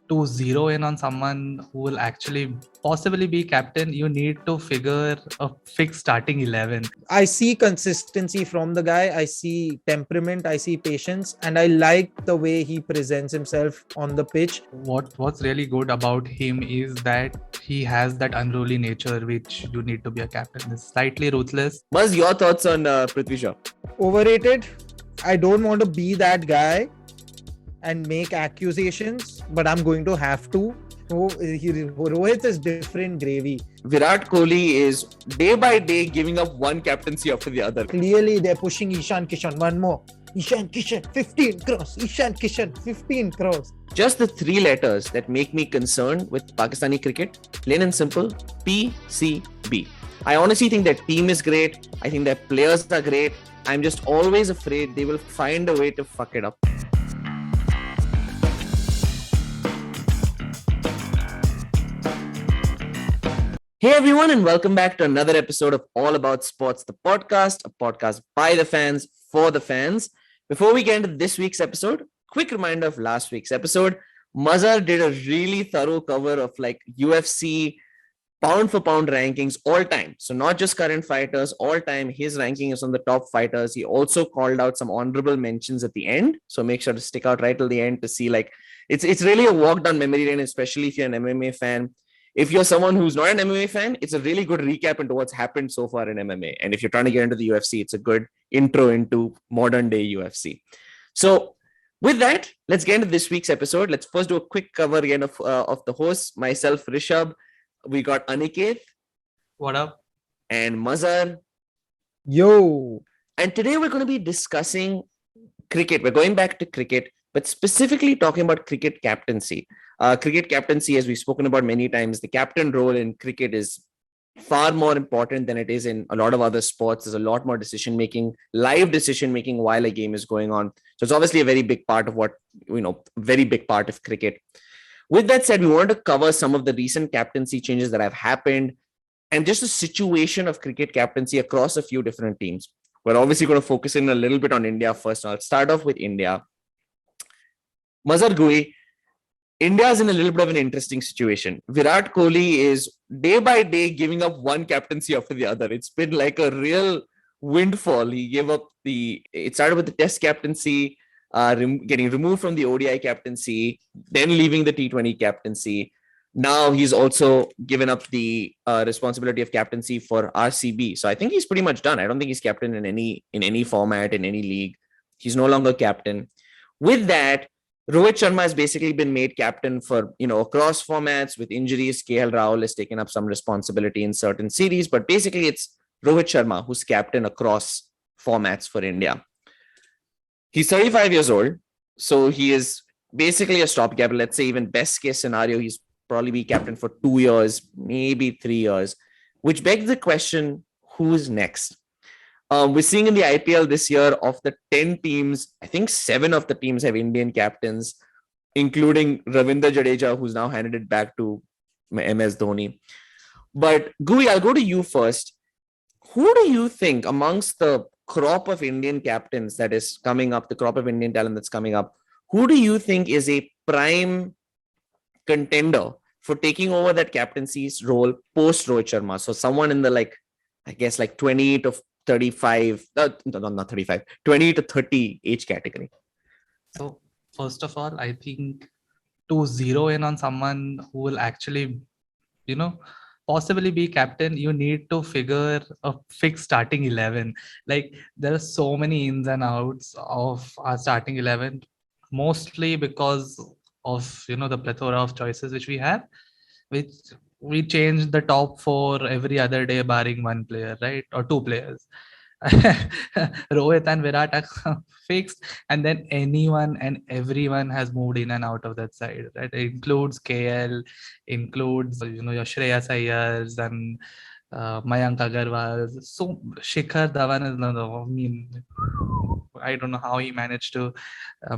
to zero in on someone who will actually possibly be captain, you need to figure a fixed starting 11. I see consistency from the guy. I see temperament. I see patience. And I like the way he presents himself on the pitch. What's really good about him is that he has that unruly nature which you need to be a captain. He's slightly ruthless. What's your thoughts on Prithvi Shaw? Overrated. I don't want to be that guy and make accusations, but I'm going to have to. Rohit is different gravy. Virat Kohli is day by day giving up one captaincy after the other. Clearly, they're pushing Ishan Kishan. One more. Ishan Kishan, 15 crores. Ishan Kishan, 15 crores. Just the three letters that make me concerned with Pakistani cricket, plain and simple, PCB. I honestly think their team is great. I think their players are great. I'm just always afraid they will find a way to fuck it up. Hey everyone, and welcome back to another episode of All About Sports, the podcast, a podcast by the fans, for the fans. Before we get into this week's episode, quick reminder of last week's episode. Mazhar did a really thorough cover of UFC pound for pound rankings all time. So not just current fighters, all time. His ranking is on the top fighters. He also called out some honorable mentions at the end. So make sure to stick out right till the end to see it's really a walk down memory lane, especially if you're an MMA fan. If you're someone who's not an MMA fan, it's a really good recap into what's happened so far in MMA. And if you're trying to get into the UFC, it's a good intro into modern day UFC. So with that, let's get into this week's episode. Let's first do a quick cover again of the hosts, myself, Rishabh. We got Aniket. What up? And Mazhar. Yo. And today we're going to be discussing cricket. We're going back to cricket, but specifically talking about cricket captaincy. Cricket captaincy, as we've spoken about many times, the captain role in cricket is far more important than it is in a lot of other sports. There's a lot more live decision making while a game is going on. So it's obviously a very big part of very big part of cricket. With that said, we wanted to cover some of the recent captaincy changes that have happened and just the situation of cricket captaincy across a few different teams. We're obviously going to focus in a little bit on India first. I'll start off with India. Mazhar Gui, India is in a little bit of an interesting situation. Virat Kohli is day by day giving up one captaincy after the other. It's been like a real windfall. He gave up it started with the Test captaincy, getting removed from the ODI captaincy, then leaving the T20 captaincy. Now he's also given up the responsibility of captaincy for RCB. So I think he's pretty much done. I don't think he's captain in any format, in any league. He's no longer captain. With that, Rohit Sharma has basically been made captain for, across formats. With injuries, KL Rahul has taken up some responsibility in certain series, but basically it's Rohit Sharma who's captain across formats for India. He's 35 years old, so he is basically a stopgap. Let's say even best case scenario, he's probably be captain for 2 years, maybe 3 years, which begs the question, who's next? We're seeing in the IPL this year, of the 10 teams, I think 7 of the teams have Indian captains, including Ravindra Jadeja, who's now handed it back to MS Dhoni. But Gui, I'll go to you first. Who do you think amongst the crop of Indian captains that is coming up, the crop of Indian talent that's coming up, who do you think is a prime contender for taking over that captaincy's role post Rohit Sharma? So someone in the 20 to 35, not 35, 20 to 30 age category. So first of all, I think to zero in on someone who will actually, possibly be captain, you need to figure a fixed starting 11. There are so many ins and outs of our starting 11, mostly because of, the plethora of choices which we have, which we change the top 4 every other day barring one player, right? Or 2 players. Rohit and Virat are fixed, and then anyone and everyone has moved in and out of that side, right? It includes KL, includes your Shreyas Iyers and Mayank Agarwal. So Shikhar Dhawan is I don't know how he managed to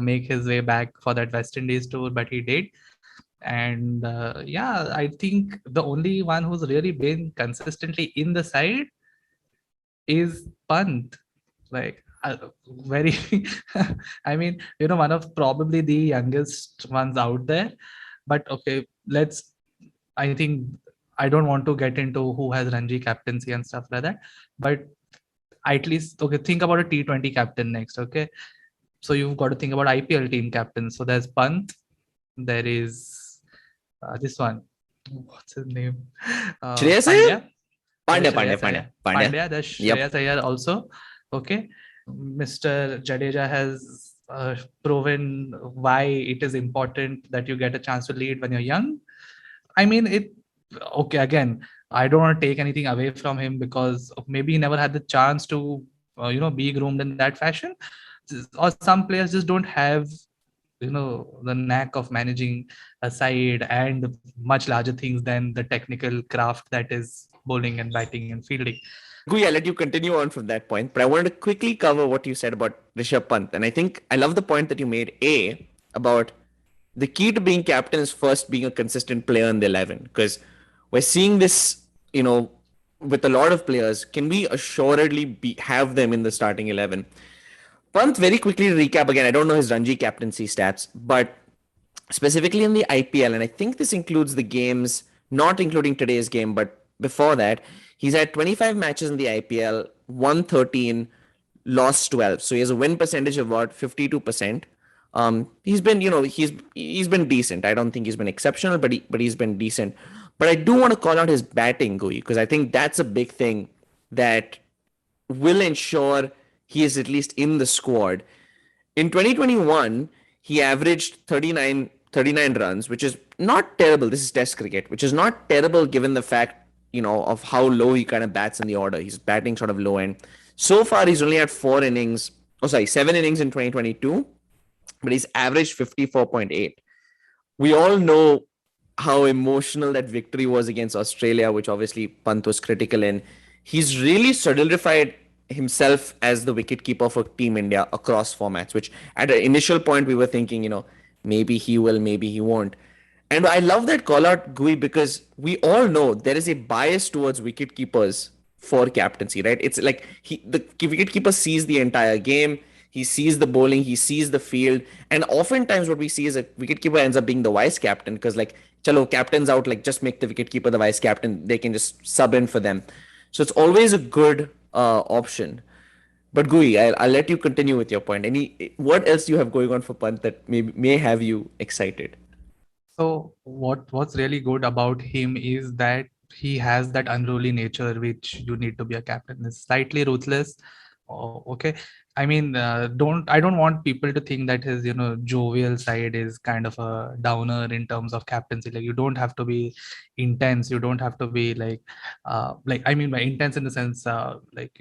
make his way back for that West Indies tour, but he did. And I think the only one who's really been consistently in the side is Pant. Very, I mean, one of probably the youngest ones out there. But okay, I think I don't want to get into who has Ranji captaincy and stuff like that. But at least, okay, think about a T20 captain next. Okay, so you've got to think about IPL team captains. So there's Pant, there is this one. What's his name? Shreyas Iyer? Pandya. There's Pandya. Shreyas Iyer. Pandya. Pandya. There's Yep. Shreyas Iyer also. Okay. Mr. Jadeja has proven why it is important that you get a chance to lead when you're young. I mean, okay, again, I don't want to take anything away from him because maybe he never had the chance to, be groomed in that fashion. Or some players just don't have, the knack of managing a side and much larger things than the technical craft that is bowling and batting and fielding. Gui, I'll let you continue on from that point, but I wanted to quickly cover what you said about Rishabh Pant. And I think I love the point that you made, about the key to being captain is first being a consistent player in the 11. Because we're seeing this, with a lot of players. Can we assuredly have them in the starting 11? Pant, very quickly to recap again, I don't know his Ranji captaincy stats, but specifically in the IPL, and I think this includes the games, not including today's game, but before that, he's had 25 matches in the IPL, won 13, lost 12. So he has a win percentage of about 52%. He's been, he's been decent. I don't think he's been exceptional, but he's been decent. But I do want to call out his batting, Gui, because I think that's a big thing that will ensure he is at least in the squad. In 2021, he averaged 39 runs, which is not terrible. This is Test cricket, which is not terrible given the fact, of how low he kind of bats in the order. He's batting sort of low end. So far, he's only had 7 innings in 2022, but he's averaged 54.8. We all know how emotional that victory was against Australia, which obviously Pant was critical in. He's really solidified himself as the wicketkeeper for Team India across formats, which at an initial point we were thinking, maybe he will, maybe he won't. And I love that call out, Gui, because we all know there is a bias towards wicketkeepers for captaincy, right? It's like the wicketkeeper sees the entire game, he sees the bowling, he sees the field, and oftentimes what we see is a wicketkeeper ends up being the vice captain because, like, chalo, captain's out, like, just make the wicketkeeper the vice captain. They can just sub in for them. So it's always a good option. But Gui, I'll let you continue with your point. What else do you have going on for Pant that may have you excited? So what's really good about him is that he has that unruly nature which you need to be a captain. Is slightly ruthless. Oh, okay. I mean, I don't want people to think that his jovial side is kind of a downer in terms of captaincy. Like, you don't have to be intense. You don't have to be like I mean by intense in the sense like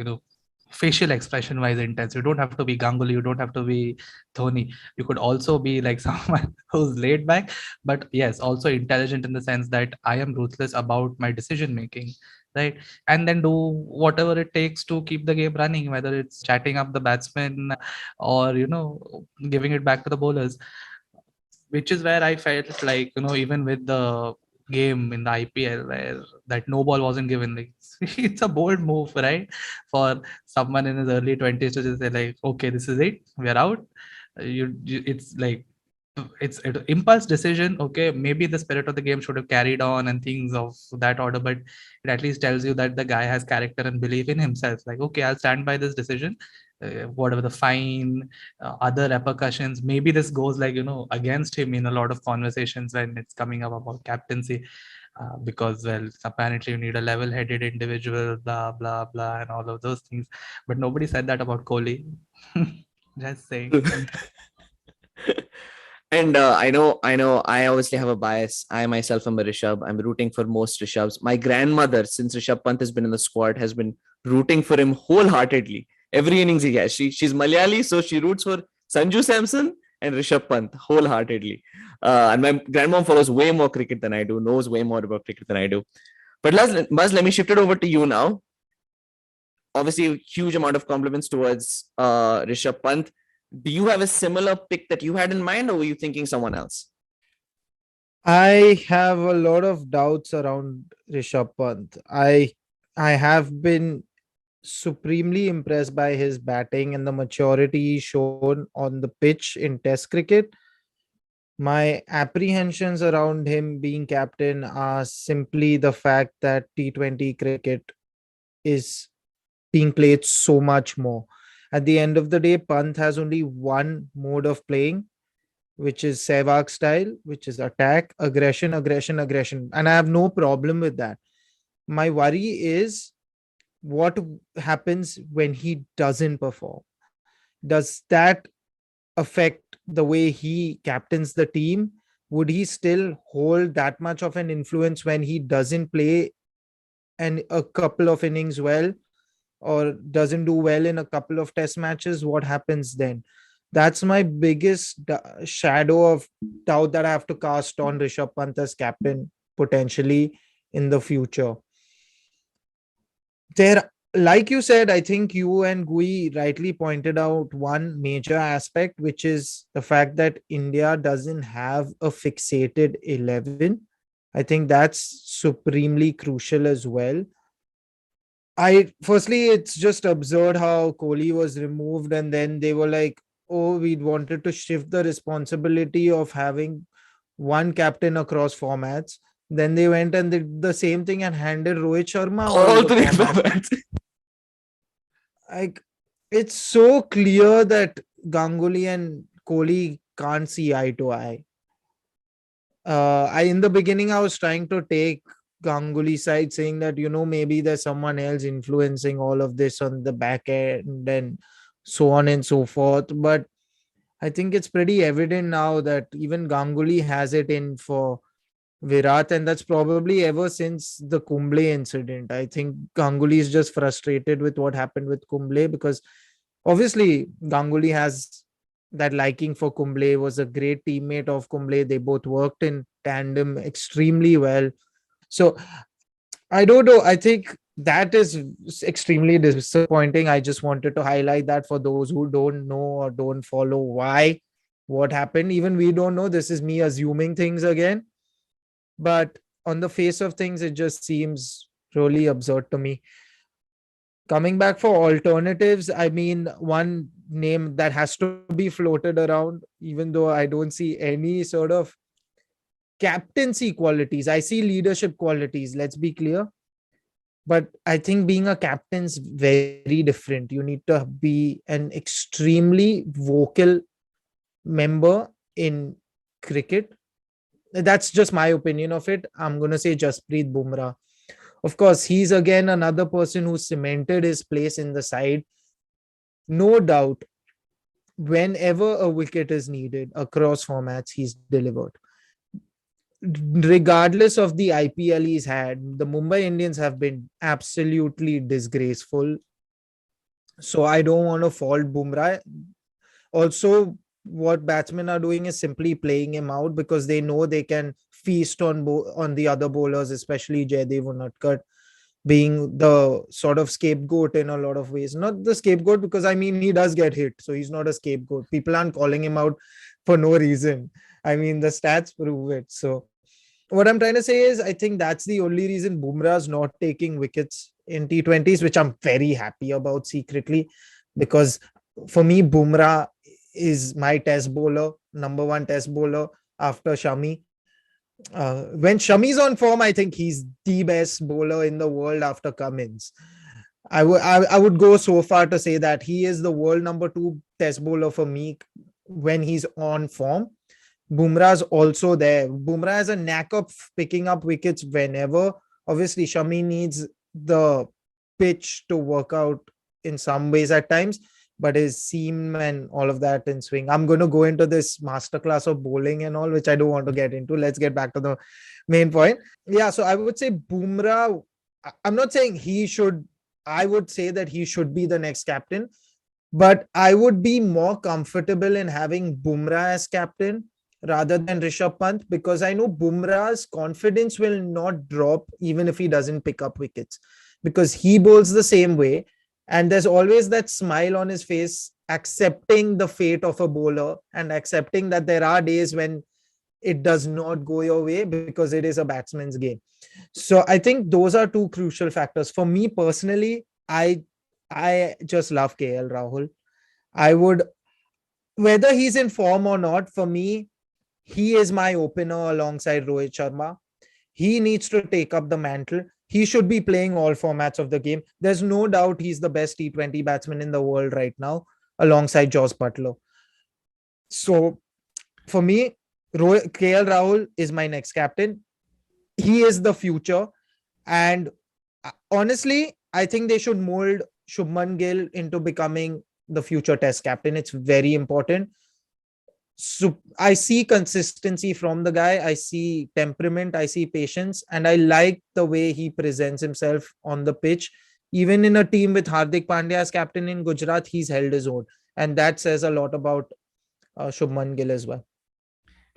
facial expression wise intense. You don't have to be Ganguly. You don't have to be Dhoni. You could also be like someone who's laid back, but yes, also intelligent in the sense that I am ruthless about my decision making, right? And then do whatever it takes to keep the game running, whether it's chatting up the batsmen or giving it back to the bowlers, which is where I felt like even with the game in the IPL where that no ball wasn't given, like it's a bold move, right, for someone in his early 20s to just say like, okay, this is it, we're out. It's like it's an impulse decision. Okay, maybe the spirit of the game should have carried on and things of that order, but it at least tells you that the guy has character and belief in himself. Like, okay, I'll stand by this decision, whatever the fine, other repercussions. Maybe this goes like against him in a lot of conversations when it's coming up about captaincy. Because well, apparently you need a level-headed individual, blah blah blah, and all of those things. But nobody said that about Kohli. Just saying. And I obviously have a bias. I myself am a Rishabh. I'm rooting for most Rishabhs. My grandmother, since Rishabh Pant has been in the squad, has been rooting for him wholeheartedly. Every innings he has. She's Malayali, so she roots for Sanju Samson and Rishabh Pant wholeheartedly. And my grandmom follows way more cricket than I do, knows way more about cricket than I do. But Maz, let me shift it over to you now. Obviously, a huge amount of compliments towards Rishabh Pant. Do you have a similar pick that you had in mind, or were you thinking someone else? I have a lot of doubts around Rishabh Pant. I have been supremely impressed by his batting and the maturity shown on the pitch in Test cricket. My apprehensions around him being captain are simply the fact that T20 cricket is being played so much more. At the end of the day, Pant has only one mode of playing, which is Sehwag style, which is attack, aggression, aggression, aggression. And I have no problem with that. My worry is what happens when he doesn't perform. Does that affect the way he captains the team? Would he still hold that much of an influence when he doesn't play and a couple of innings well, or doesn't do well in a couple of test matches? What happens then? That's my biggest shadow of doubt that I have to cast on Rishabh Pant as captain potentially in the future. There, like you said, I think you and Gui rightly pointed out one major aspect, which is the fact that India doesn't have a fixated 11. I think that's supremely crucial as well. I firstly, it's just absurd how Kohli was removed, and then they were like, "Oh, we wanted to shift the responsibility of having one captain across formats." Then they went and did the same thing and handed Rohit Sharma all All the three formats. formats. Like, it's so clear that Ganguly and Kohli can't see eye to eye. I in the beginning I was trying to take Ganguly side, saying that maybe there's someone else influencing all of this on the back end and so on and so forth. But I think it's pretty evident now that even Ganguly has it in for Virat, and that's probably ever since the Kumble incident. I think Ganguly is just frustrated with what happened with Kumble, because obviously Ganguly has that liking for Kumble, was a great teammate of Kumble. They both worked in tandem extremely well. So I don't know. I think that is extremely disappointing. I just wanted to highlight that for those who don't know or don't follow why, what happened. Even we don't know. This is me assuming things again. But on the face of things, it just seems really absurd to me. Coming back for alternatives, I mean, one name that has to be floated around, even though I don't see any sort of captaincy qualities. I see leadership qualities, let's be clear. But I think being a captain's very different. You need to be an extremely vocal member in cricket. That's just my opinion of it. I'm going to say Jasprit Bumrah. Of course, he's again another person who cemented his place in the side. No doubt, whenever a wicket is needed across formats, he's delivered. Regardless of the IPL he's had, the Mumbai Indians have been absolutely disgraceful. So I don't want to fault Bumrah. Also, what batsmen are doing is simply playing him out because they know they can feast on the other bowlers, especially Jaydev Unadkat being the sort of scapegoat in a lot of ways. Not the scapegoat, because I mean he does get hit, so he's not a scapegoat. People aren't calling him out for no reason. I mean the stats prove it. So what I'm trying to say is I think that's the only reason Bumrah's not taking wickets in T20s, which I'm very happy about secretly, because for me Bumrah is my test bowler, number one test bowler after Shami. When Shami's on form, I think he's the best bowler in the world after Cummins. I would go so far to say that he is the world number two test bowler for me when he's on form. Bumrah's also there. Bumrah has a knack of picking up wickets whenever. Obviously, Shami needs the pitch to work out in some ways at times, but his seam and all of that in swing. I'm going to go into this masterclass of bowling and all, which I don't want to get into. Let's get back to the main point. Yeah, so I would say Bumrah, I'm not saying he should, I would say that he should be the next captain, but I would be more comfortable in having Bumrah as captain rather than Rishabh Pant, because I know Bumrah's confidence will not drop even if he doesn't pick up wickets, because he bowls the same way. And there's always that smile on his face, accepting the fate of a bowler and accepting that there are days when it does not go your way because it is a batsman's game. So I think those are two crucial factors. For me personally, I just love KL Rahul. I would, whether he's in form or not, for me, He is my opener alongside Rohit Sharma. He needs to take up the mantle. He should be playing all formats of the game. There's no doubt he's the best T20 batsman in the world right now, alongside Jos Butler. So for me, KL Rahul is my next captain. He is the future. And honestly, I think they should mold Shubman Gill into becoming the future test captain. It's very important. So I see consistency from the guy. I see temperament. I see patience. And I like the way he presents himself on the pitch. Even in a team with Hardik Pandya as captain in Gujarat, he's held his own. And that says a lot about Shubman Gill as well.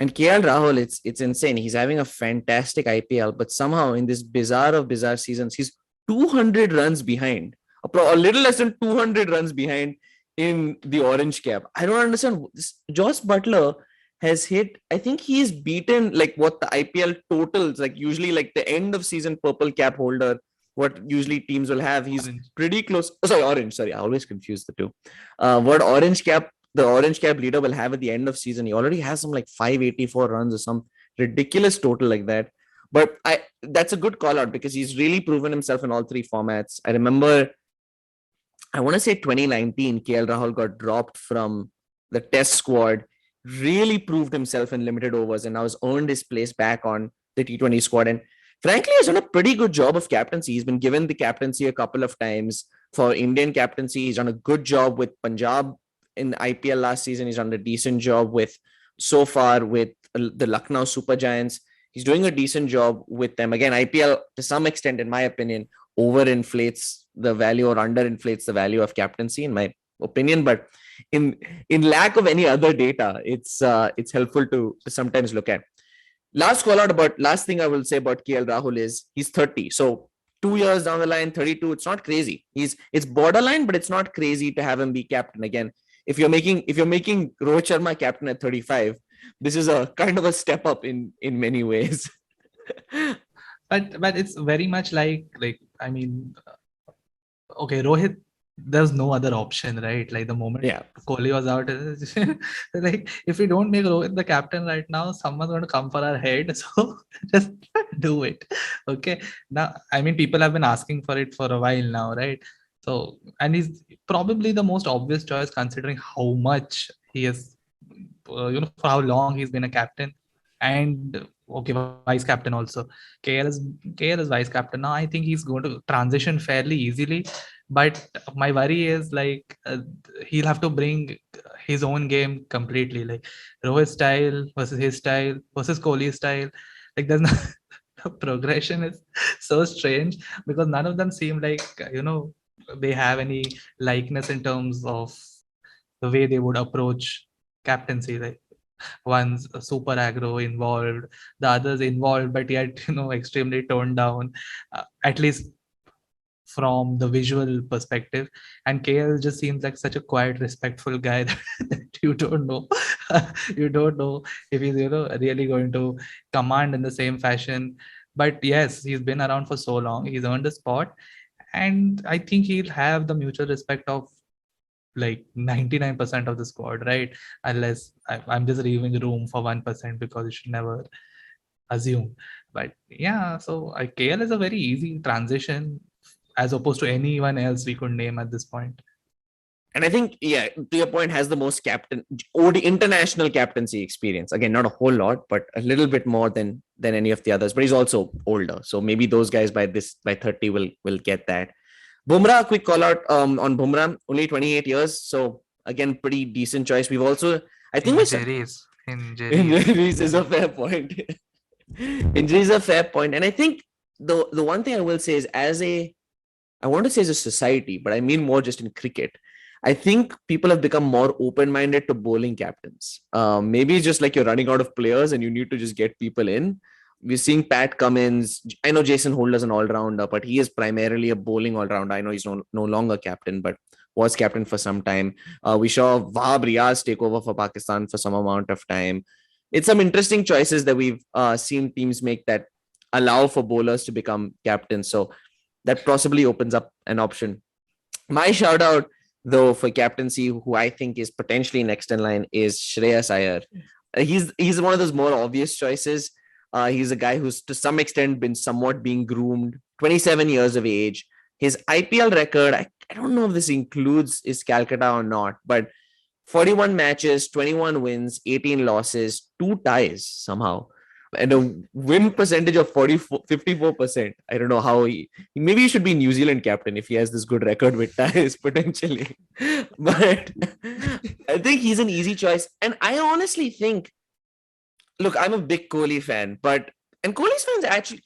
And KL Rahul, it's insane. He's having a fantastic IPL, but somehow in this bizarre of bizarre seasons, he's 200 runs behind, a little less than 200 runs behind in the orange cap. I don't understand. Jos Butler has hit, I think he's beaten like what the IPL totals, like usually like the end of season purple cap holder, what usually teams will have. He's pretty close. Oh, sorry, orange. Sorry, I always confuse the two. What the orange cap leader will have at the end of season. He already has some like 584 runs or some ridiculous total like that. But that's a good call out because he's really proven himself in all three formats. I remember, I want to say 2019, KL Rahul got dropped from the test squad, really proved himself in limited overs and now has earned his place back on the T20 squad. And frankly, he's done a pretty good job of captaincy. He's been given the captaincy a couple of times for Indian captaincy. He's done a good job with Punjab in IPL last season. He's done a decent job so far with the Lucknow Super Giants. He's doing a decent job with them. Again, IPL, to some extent, in my opinion, overinflates the value or underinflates the value of captaincy, in my opinion. But in lack of any other data, it's helpful to sometimes look at. Last thing I will say about KL Rahul is he's 30. So 2 years down the line, 32, it's not crazy. It's borderline, but it's not crazy to have him be captain again. If you're making Rohit Sharma captain at 35, this is a kind of a step up in many ways. But it's very much like I mean, okay, Rohit, there's no other option, right? Like the moment Kohli was out, like if we don't make Rohit the captain right now, someone's going to come for our head. So just do it. Okay. Now, I mean, people have been asking for it for a while now, right? So, and he's probably the most obvious choice considering how much he has, for how long he's been a captain. And okay, vice captain also. KL is vice captain now. I think he's going to transition fairly easily, but my worry is he'll have to bring his own game completely, like Rohit style versus his style versus Kohli style. Like there's no the progression is so strange because none of them seem like they have any likeness in terms of the way they would approach captaincy. Like one's super aggro involved, the other's involved but yet extremely toned down, at least from the visual perspective. And KL just seems like such a quiet, respectful guy that you don't know if he's really going to command in the same fashion. But yes, he's been around for so long, he's earned a spot, and I think he'll have the mutual respect of like 99% of the squad, right? Unless I'm just leaving room for 1% because you should never assume. But yeah, so KL is a very easy transition as opposed to anyone else we could name at this point. And I think, to your point, has the most international captaincy experience. Again, not a whole lot, but a little bit more than any of the others. But he's also older, so maybe those guys by 30 will get that. Bumrah, quick call out on Bumrah, only 28 years. So again, pretty decent choice. We've also, I think, injuries is a fair point. Injuries are a fair point. And I think the one thing I will say is I want to say as a society, but I mean more just in cricket, I think people have become more open-minded to bowling captains. Maybe it's just like you're running out of players and you need to just get people in. We're seeing Pat Cummins. I know Jason Holder's an all-rounder, but he is primarily a bowling all-rounder. I know he's no longer captain, but was captain for some time. We saw Waugh take over for Pakistan for some amount of time. It's some interesting choices that we've seen teams make that allow for bowlers to become captains. So that possibly opens up an option. My shout out, though, for captaincy, who I think is potentially next in line, is Shreyas Iyer. He's one of those more obvious choices. He's a guy who's to some extent been somewhat being groomed. 27 years of age. His IPL record, I don't know if this includes his Calcutta or not, but 41 matches, 21 wins, 18 losses, 2 ties somehow, and a win percentage of 54%. I don't know how maybe he should be New Zealand captain if he has this good record with ties potentially. But I think he's an easy choice. And I honestly think, look, I'm a big Kohli fan, and Kohli's fans actually,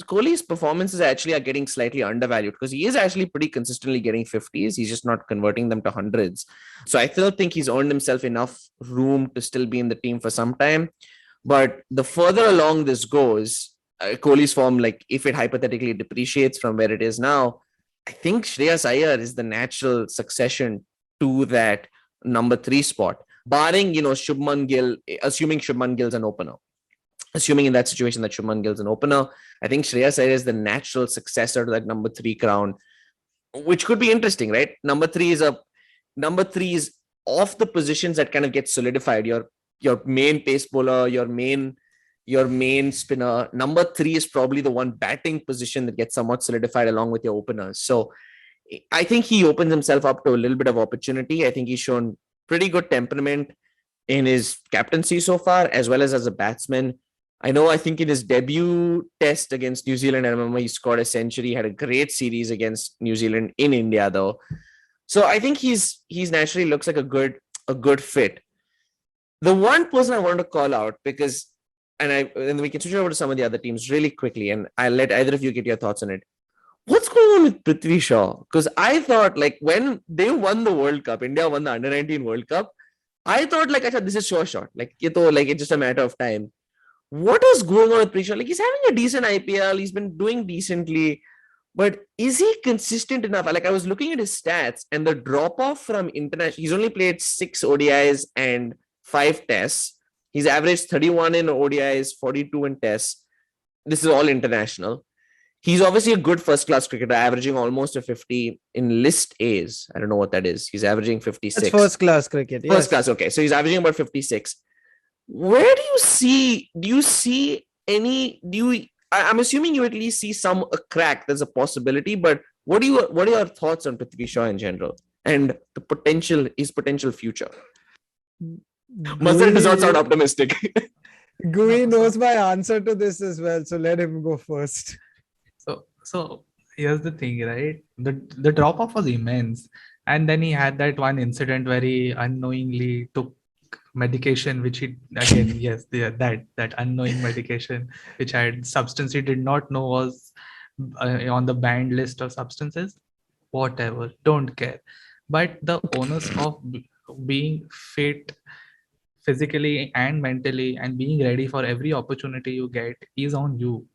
Kohli's performances actually are getting slightly undervalued because he is actually pretty consistently getting 50s. He's just not converting them to hundreds. So I still think he's earned himself enough room to still be in the team for some time. But the further along this goes, Kohli's form, like if it hypothetically depreciates from where it is now, I think Shreyas Iyer is the natural succession to that number 3 spot, barring, Shubman Gill, assuming Shubman Gill's an opener. Assuming in that situation that Shubman Gill's an opener, I think Shreyas Iyer is the natural successor to that number 3 crown, which could be interesting, right? Number three is of the positions that kind of get solidified. Your main pace bowler, your main spinner. Number 3 is probably the one batting position that gets somewhat solidified along with your openers. So I think he opens himself up to a little bit of opportunity. I think he's shown pretty good temperament in his captaincy so far, as well as a batsman. I think in his debut test against New Zealand, I remember he scored a century, had a great series against New Zealand in India, though. So I think he's naturally looks like a good fit. The one person I wanted to call out, because, and we can switch over to some of the other teams really quickly, and I'll let either of you get your thoughts on it. What's going on with Prithvi Shaw? Because I thought, like, when they won the World Cup, India won the Under-19 World Cup, I thought, like, this is sure shot. Like, it's just a matter of time. What is going on with Prithvi Shaw? Like, he's having a decent IPL. He's been doing decently. But is he consistent enough? Like, I was looking at his stats, and the drop-off from international, he's only played 6 ODIs and 5 tests. He's averaged 31 in ODIs, 42 in tests. This is all international. He's obviously a good first-class cricketer, averaging almost a 50 in list A's. I don't know what that is. He's averaging 56. It's first-class cricket. Yes. First class, okay. So he's averaging about 56. Where do you see any, I'm assuming you at least see a crack. There's a possibility, but what are your thoughts on Prithvi Shaw in general and his potential future? Mazhar does not sound optimistic. Gui knows my answer to this as well, so let him go first. So here's the thing, right? The drop off was immense, and then he had that one incident where he unknowingly took medication, which he again that unknowing medication which had substance he did not know was on the banned list of substances. Whatever, don't care. But the onus of being fit physically and mentally and being ready for every opportunity you get is on you,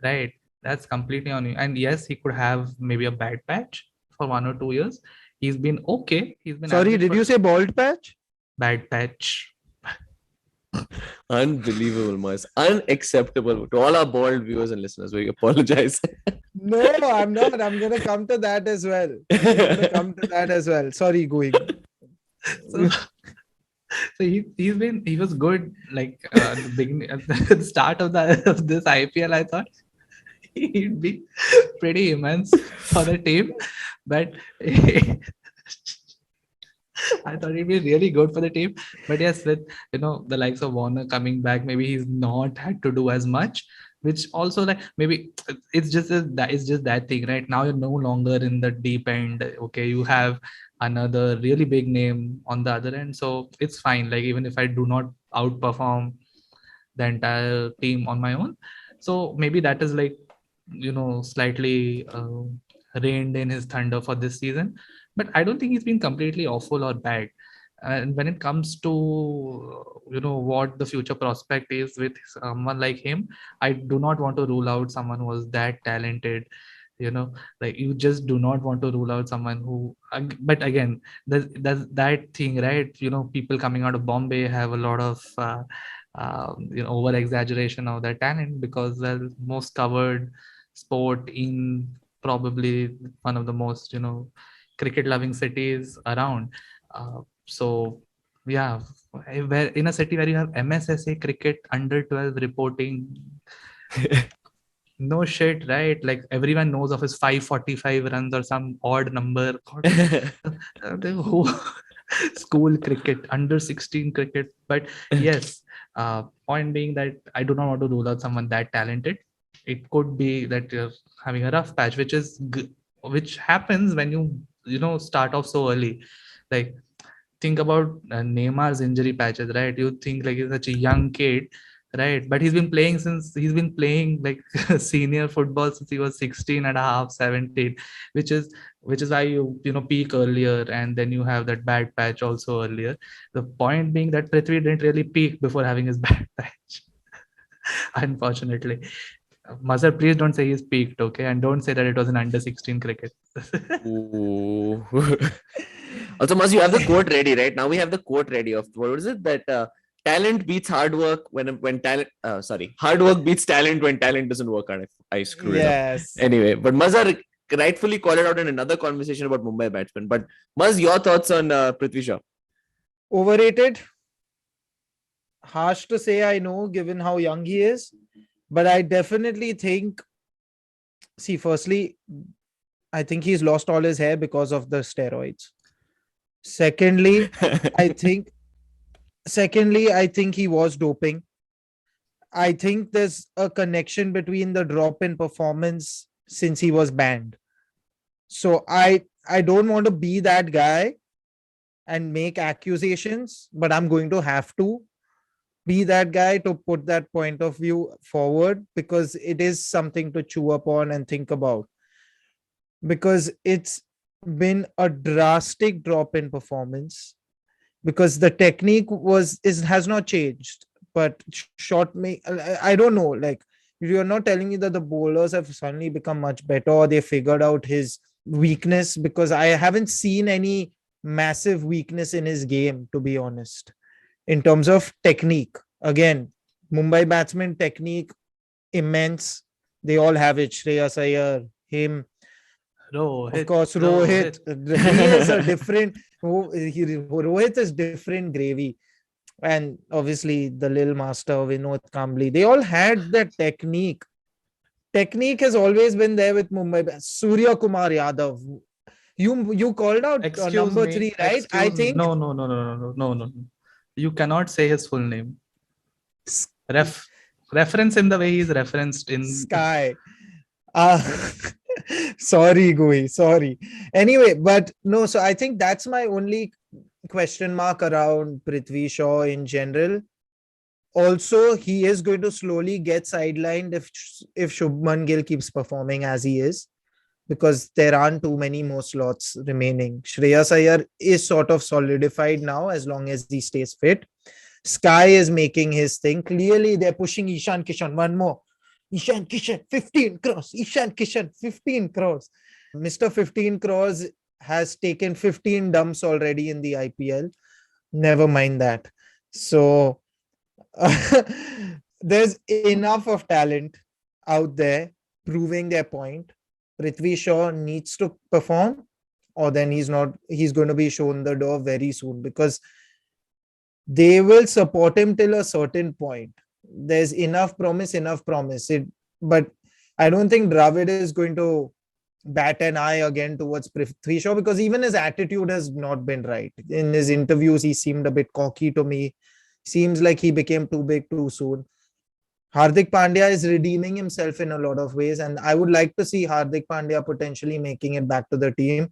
right? That's completely on you. And yes, he could have maybe a bad patch for 1 or 2 years. He's been okay. Sorry, did you say bald patch? Bad patch. Unbelievable, Mas. Unacceptable. To all our bald viewers and listeners, we apologize. No, I'm not. I'm going to come to that as well. Sorry, going. So he was good. Like at the beginning, at the start of this IPL, I thought he'd be pretty immense for the team, but I thought he'd be really good for the team. But yes, with the likes of Warner coming back, maybe he's not had to do as much. Which also, like, maybe it's just that thing, right? Now you're no longer in the deep end. Okay, you have another really big name on the other end, so it's fine. Like, even if I do not outperform the entire team on my own, so maybe that is like slightly reined in his thunder for this season. But I don't think he's been completely awful or bad. And when it comes to what the future prospect is with someone like him, I do not want to rule out someone who was that talented. Like, you just do not want to rule out someone who, but again, there's that thing, right? People coming out of Bombay have a lot of over exaggeration of their talent because they're the most covered sport in probably one of the most cricket loving cities around. So Yeah, where in a city where you have MSSA cricket under 12 reporting, no shit, right? Like everyone knows of his 545 runs or some odd number. God, the whole school cricket, under 16 cricket. But yes, point being that I do not want to rule out someone that talented. It could be that you're having a rough patch, which happens when you start off so early. Like think about Neymar's injury patches, right? You think like he's such a young kid, right? But he's been playing like senior football since he was 16 and a half, 17, which is which is why you peak earlier, and then you have that bad patch also earlier. The point being that Prithvi didn't really peak before having his bad patch, unfortunately. Mazhar, please don't say he's peaked, okay? And don't say that it was an under 16 cricket. Ooh. Also, Maz, you have the quote ready, right? Now we have the quote ready of what is it that talent beats hard work when talent. Sorry, hard work beats talent when talent doesn't work out. I screwed it up. Yes. Anyway, but Mazhar rightfully called it out in another conversation about Mumbai batsmen. But Maz, your thoughts on Prithvi Shaw? Overrated. Harsh to say, I know, given how young he is. But I definitely think, see, firstly, I think he's lost all his hair because of the steroids. Secondly, I think he was doping. I think there's a connection between the drop in performance since he was banned. So I don't want to be that guy and make accusations, but I'm going to have to be that guy to put that point of view forward, because it is something to chew upon and think about, because it's been a drastic drop in performance, because the technique has not changed, but shot me. I don't know, like, you're not telling me that the bowlers have suddenly become much better or they figured out his weakness, because I haven't seen any massive weakness in his game, to be honest, in terms of technique. Again, Mumbai batsman technique immense. They all have it. Shreyas Iyer, him, of course, Rohit. He is a different. Rohit is different gravy, and obviously the Lil Master Vinod Kambli. They all had that technique. Technique has always been there with Mumbai. Surya Kumar Yadav. You called out Excuse number me. 3, right? I think No. You cannot say his full name. Reference him the way he's referenced in Sky. Sorry, Gui. Sorry. Anyway, but no, so I think that's my only question mark around Prithvi Shaw in general. Also, he is going to slowly get sidelined if Shubman Gill keeps performing as he is, because there aren't too many more slots remaining. Shreyas Iyer is sort of solidified now as long as he stays fit. Sky is making his thing. Clearly, they're pushing Ishan Kishan. One more. Ishan Kishan, 15 crores. Ishan Kishan, 15 crores. Mr. 15 crores has taken 15 dumps already in the IPL. Never mind that. So, there's enough of talent out there proving their point. Prithvi Shaw needs to perform, or then he's going to be shown the door very soon, because they will support him till a certain point. There's enough promise. But I don't think Dravid is going to bat an eye again towards Prithvi Shaw, because even his attitude has not been right. In his interviews, he seemed a bit cocky to me. Seems like he became too big too soon. Hardik Pandya is redeeming himself in a lot of ways, and I would like to see Hardik Pandya potentially making it back to the team.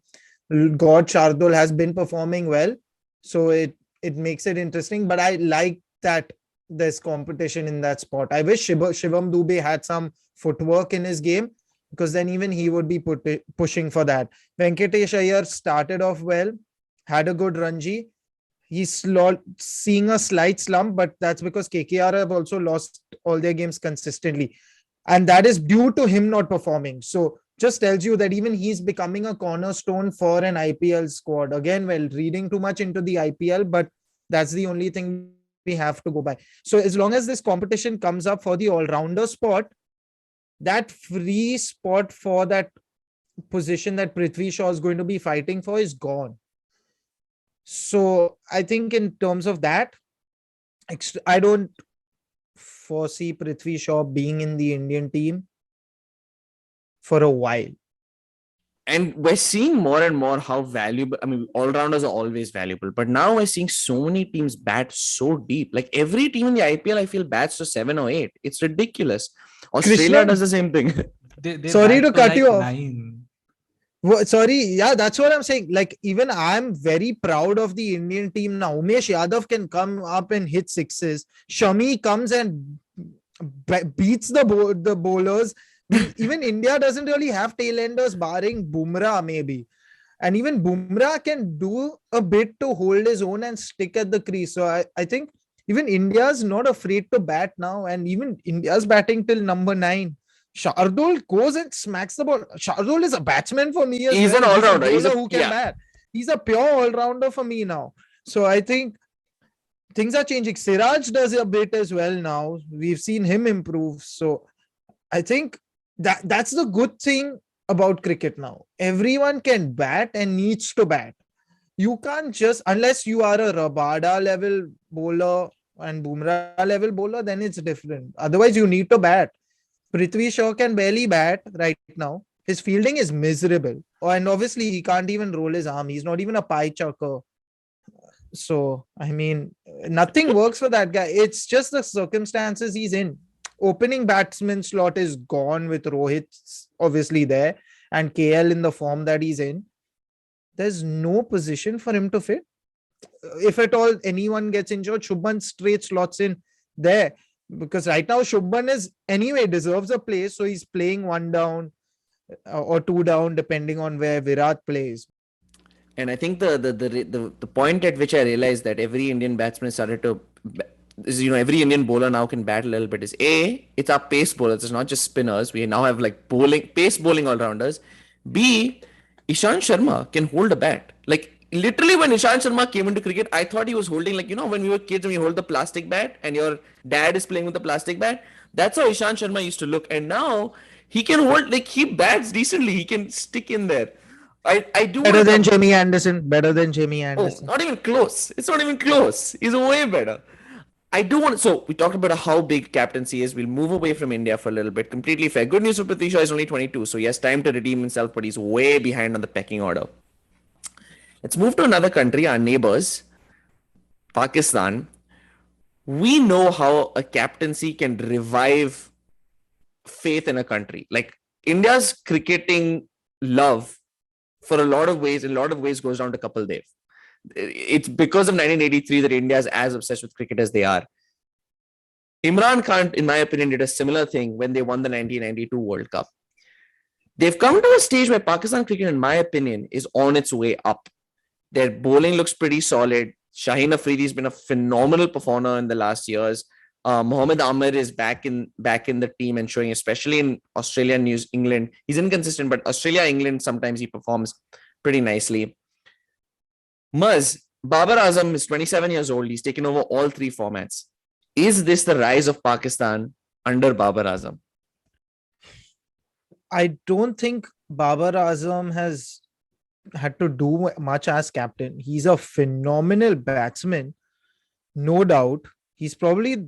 God Shardul has been performing well, so it makes it interesting. But I like that there's competition in that spot. I wish Shivam Dubey had some footwork in his game, because then even he would be pushing for that. Venkatesh Iyer started off well, had a good Ranji. He's seeing a slight slump, but that's because KKR have also lost all their games consistently. And that is due to him not performing. So just tells you that even he's becoming a cornerstone for an IPL squad. Again, well, reading too much into the IPL, but that's the only thing we have to go by. So as long as this competition comes up for the all-rounder spot, that free spot for that position that Prithvi Shaw is going to be fighting for is gone. So I think in terms of that, I don't foresee Prithvi Shaw being in the Indian team for a while. And we're seeing more and more how valuable. I mean, all rounders are always valuable, but now we're seeing so many teams bat so deep. Like every team in the IPL, I feel bats to 7 or 8. It's ridiculous. Australia Krishna, does the same thing. They sorry to bat cut like you off. 9. Sorry, yeah, that's what I'm saying. Like, even I'm very proud of the Indian team now. Umesh Yadav can come up and hit sixes. Shami comes and beats the bowlers. Even India doesn't really have tailenders barring Bumrah, maybe. And even Bumrah can do a bit to hold his own and stick at the crease. So I think even India's not afraid to bat now. And even India's batting till number 9. Shardul goes and smacks the ball. Shardul is a batsman for me as He's well. an all-rounder. He's a bowler who can bat. He's a pure all-rounder for me now. So I think things are changing. Siraj does a bit as well now. We've seen him improve. So I think that's the good thing about cricket now. Everyone can bat and needs to bat. You can't just, unless you are a Rabada level bowler and Bumrah level bowler, then it's different. Otherwise, you need to bat. Prithvi Shaw can barely bat right now. His fielding is miserable. And obviously, he can't even roll his arm. He's not even a pie chucker. So, I mean, nothing works for that guy. It's just the circumstances he's in. Opening batsman slot is gone with Rohit obviously there and KL in the form that he's in. There's no position for him to fit. If at all anyone gets injured, Shubman straight slots in there. Because right now Shubman is anyway deserves a place, so he's playing 1 down or 2 down depending on where Virat plays. And I think the point at which I realized that every Indian batsman started to is, every Indian bowler now can bat a little bit is it's our pace bowlers. It's not just spinners. We now have like pace bowling all rounders. B, Ishant Sharma can hold a bat. Like literally when Ishant Sharma came into cricket, I thought he was holding like, when we were kids and we hold the plastic bat and your dad is playing with the plastic bat. That's how Ishant Sharma used to look. And now he can hold, like he bats decently. He can stick in there. I do better than Jamie Anderson. Better than Jamie Anderson. Oh, not even close. It's not even close. He's way better. I do want to. So we talked about how big captaincy is. We'll move away from India for a little bit. Completely fair. Good news for Prithvi Shaw is only 22, so he has time to redeem himself, but he's way behind on the pecking order. Let's move to another country, our neighbors, Pakistan. We know how a captaincy can revive faith in a country. Like India's cricketing love, in a lot of ways, goes down to Kapil Dev. It's because of 1983 that India is as obsessed with cricket as they are. Imran Khan, in my opinion, did a similar thing when they won the 1992 World Cup. They've come to a stage where Pakistan cricket, in my opinion, is on its way up. Their bowling looks pretty solid. Shaheen Afridi has been a phenomenal performer in the last years. Mohammad Amir is back in the team and showing, especially in Australia and New England. He's inconsistent, but Australia, England, sometimes he performs pretty nicely. Muz, Babar Azam is 27 years old. He's taken over all 3 formats. Is this the rise of Pakistan under Babar Azam? I don't think Babar Azam has had to do much as captain. He's a phenomenal batsman, no doubt. He's probably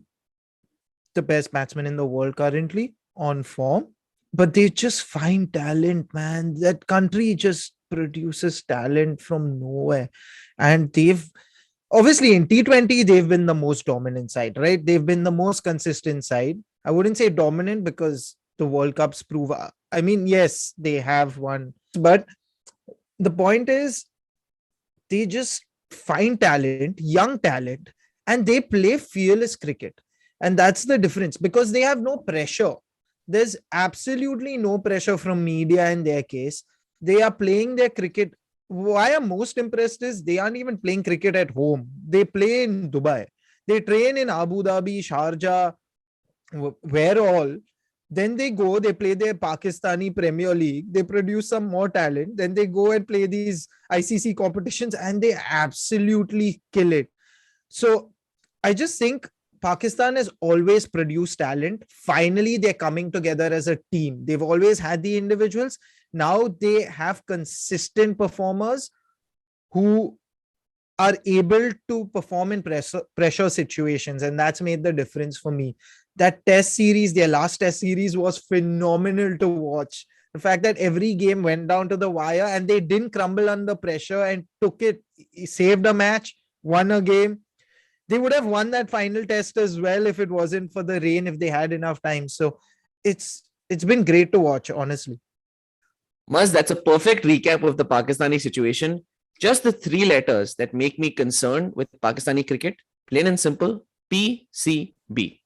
the best batsman in the world currently on form, but they just find talent, man. That country just produces talent from nowhere. And they've obviously in T20, they've been the most dominant side, right? They've been the most consistent side. I wouldn't say dominant because the World Cups prove, I mean, yes, they have won, but the point is they just find talent, young talent, and they play fearless cricket. And that's the difference because they have no pressure. There's absolutely no pressure from media in their case. They are playing their cricket. Why I'm most impressed is they aren't even playing cricket at home. They play in Dubai. They train in Abu Dhabi, Sharjah, where all. Then they go, they play their Pakistani Premier League. They produce some more talent. Then they go and play these ICC competitions and they absolutely kill it. So I just think Pakistan has always produced talent. Finally, they're coming together as a team. They've always had the individuals. Now they have consistent performers who are able to perform in pressure situations, and that's made the difference for me. That test series, their last test series, was phenomenal to watch. The fact that every game went down to the wire and they didn't crumble under pressure and took it, saved a match, won a game. They would have won that final test as well if it wasn't for the rain, if they had enough time. So it's been great to watch, honestly. Maz, that's a perfect recap of the Pakistani situation. Just the three letters that make me concerned with Pakistani cricket, plain and simple, PCB.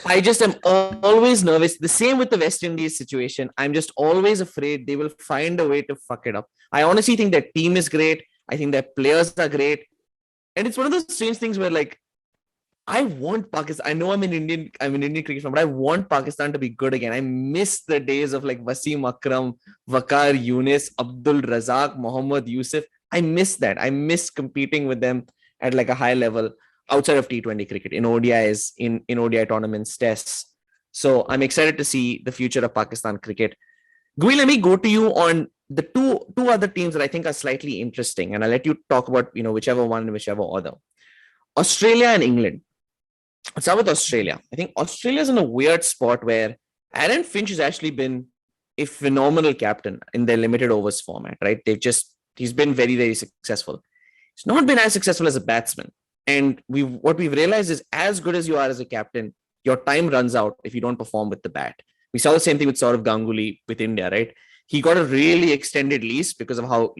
I just am always nervous. The same with the West Indies situation. I'm just always afraid they will find a way to fuck it up. I honestly think their team is great. I think their players are great. And it's one of those strange things where, like, I want Pakistan. I know I'm an Indian cricket fan, but I want Pakistan to be good again. I miss the days of like Wasim Akram, Waqar Younis, Abdul Razak, Mohammad Yusuf. I miss that. I miss competing with them at like a high level outside of T20 cricket, in ODIs, in ODI tournaments, tests. So I'm excited to see the future of Pakistan cricket. Gui, let me go to you on the two other teams that I think are slightly interesting, and I'll let you talk about whichever one, whichever order. Australia and England. Let's start with Australia. I think Australia's in a weird spot where Aaron Finch has actually been a phenomenal captain in their limited overs format, right? He's been very, very successful. He's not been as successful as a batsman. And what we've realized is, as good as you are as a captain, your time runs out if you don't perform with the bat. We saw the same thing with Saurav Ganguly with India, right? He got a really extended leash because of how